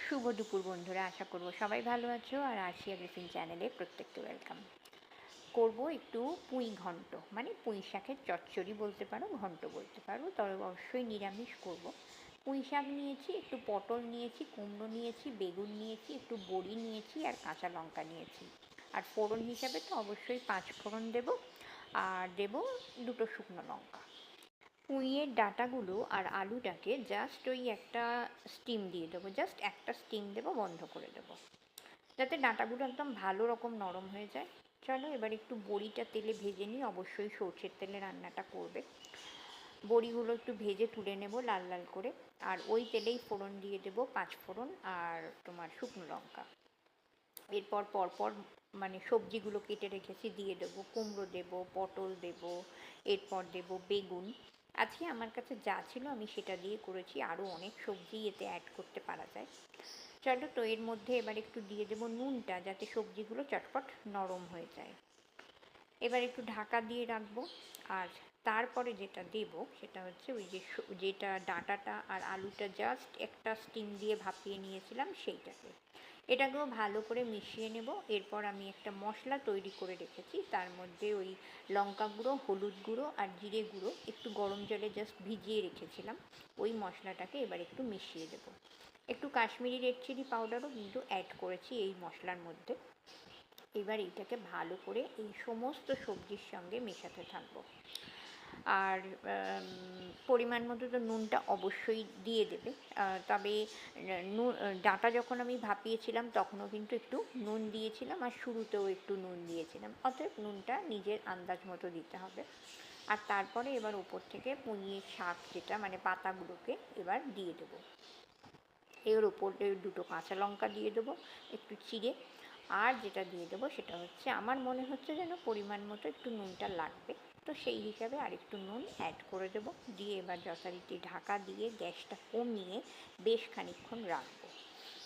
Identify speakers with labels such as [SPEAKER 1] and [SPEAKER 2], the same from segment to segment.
[SPEAKER 1] শুভ দুপুর বন্ধুরা, আশা করব সবাই ভালো আছো। আর আরশিয়া গ্রিফিন চ্যানেলে প্রত্যেককে ওয়েলকাম। করব একটু পুঁই ঘন্ট, মানে পুঁই শাকের চচ্চড়ি বলতে পারো, ঘন্ট বলতে পারো, তবে অবশ্যই নিরামিষ করব। পুঁই শাক নিয়েছি, একটু পটল নিয়েছি, কুমড়ো নিয়েছি, বেগুন নিয়েছি, একটু বড়ি নিয়েছি, আর কাঁচা লঙ্কা নিয়েছি। আর ফোড়ন হিসাবে তো অবশ্যই 5 ফোড়ন দেব, আর দেব 2টো শুকনো লঙ্কা। পুঁইয়ের ডাঁটাগুলো আর আলুটাকে জাস্ট ওই একটা স্টিম দিয়ে দেবো, জাস্ট একটা স্টিম দেবো, বন্ধ করে দেবো, যাতে ডাঁটাগুলো একদম ভালো রকম নরম হয়ে যায়। চলো এবার একটু বড়িটা তেলে ভেজে নিই, অবশ্যই সর্ষের তেলে রান্নাটা করবে। বড়িগুলো একটু ভেজে তুলে নেব লাল লাল করে, আর ওই তেলেই ফোড়ন দিয়ে দেবো, 5 ফোড়ন আর তোমার শুকনো লঙ্কা। এরপর পরপর মানে সবজিগুলো কেটে রেখেছি দিয়ে দেবো, কুমড়ো দেবো, পটল দেবো, এরপর দেবো বেগুন। আজকে আমার কাছে যা ছিল আমি সেটা দিয়ে করেছি, আরও অনেক সবজি এতে অ্যাড করতে পারা যায়। চলো, তো এর মধ্যে এবার একটু দিয়ে দেবো নুনটা, যাতে সবজিগুলো চটপট নরম হয়ে যায়। এবার একটু ঢাকা দিয়ে রাখবো। আর তারপরে যেটা দেব সেটা হচ্ছে ওই যে যেটা ডাঁটাটা আর আলুটা জাস্ট একটা স্টিম দিয়ে ভাপিয়ে নিয়েছিলাম সেইটাকে, এটাকেও ভালো করে মিশিয়ে নেব। এরপর আমি একটা মশলা তৈরি করে রেখেছি, তার মধ্যে ওই লঙ্কা গুঁড়ো, হলুদ গুঁড়ো আর জিরে গুঁড়ো একটু গরম জলে জাস্ট ভিজিয়ে রেখেছিলাম, ওই মশলাটাকে এবার একটু মিশিয়ে দেব। একটু কাশ্মীরি রেড চিলি পাউডারও কিন্তু অ্যাড করেছি এই মশলার মধ্যে। এবার এইটাকে ভালো করে এই সমস্ত সবজির সঙ্গে মেশাতে থাকবো। আর পরিমাণ মতো তো নুনটা অবশ্যই দিয়ে দেবে। তবে ডাঁটা যখন আমি ভাপিয়েছিলাম তখনও কিন্তু একটু নুন দিয়েছিলাম, আর শুরুতেও একটু নুন দিয়েছিলাম, অতএব নুনটা নিজের আন্দাজ মতো দিতে হবে। আর তারপরে এবার ওপর থেকে পুঁইয়ের শাক, যেটা মানে পাতাগুলোকে এবার দিয়ে দেবো। এর ওপরে 2টো কাঁচা লঙ্কা দিয়ে দেবো একটু চিড়ে। আর যেটা দিয়ে দেবো সেটা হচ্ছে, আমার মনে হচ্ছে যেন পরিমাণ মতো একটু নুনটা লাগবে, তো সেই হিসাবে আরেকটু নুন অ্যাড করে দেবো। দিয়ে এবার যথারীতি ঢাকা দিয়ে গ্যাসটা কমিয়ে বেশ খানিকক্ষণ রাখবো।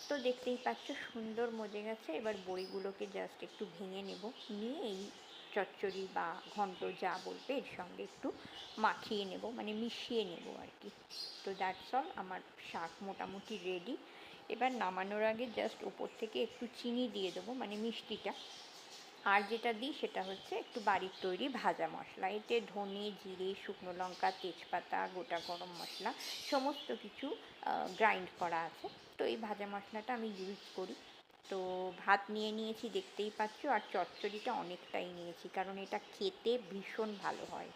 [SPEAKER 1] তো দেখতেই পাচ্ছ সুন্দর মজে গেছে। এবার বড়িগুলোকে জাস্ট একটু ভেঙে নেব, নিয়ে এই চচ্চড়ি বা ঘন্ট যা বলবে এর সঙ্গে একটু মাখিয়ে নেব, মানে মিশিয়ে নেব আর কি। তো দ্যাটস অল, আমার শাক মোটামুটি রেডি। এবার নামানোর আগে জাস্ট ওপর থেকে একটু চিনি দিয়ে দেবো, মানে মিষ্টিটা। আর যেটা দিই সেটা হচ্ছে একটু বাড়ির তৈরি ভাজা মশলা, এতে ধনে, জিরে, শুকনো লঙ্কা, তেজপাতা, গোটা গরম মশলা সমস্ত কিছু গ্রাইন্ড করা আছে। তো এই ভাজা মশলাটা আমি ইউজ করি। তো ভাত নিয়ে নিয়েছি দেখতেই পাচ্ছ, আর চচ্চড়িটা অনেকটাই নিয়েছি, কারণ এটা খেতে ভীষণ ভালো হয়।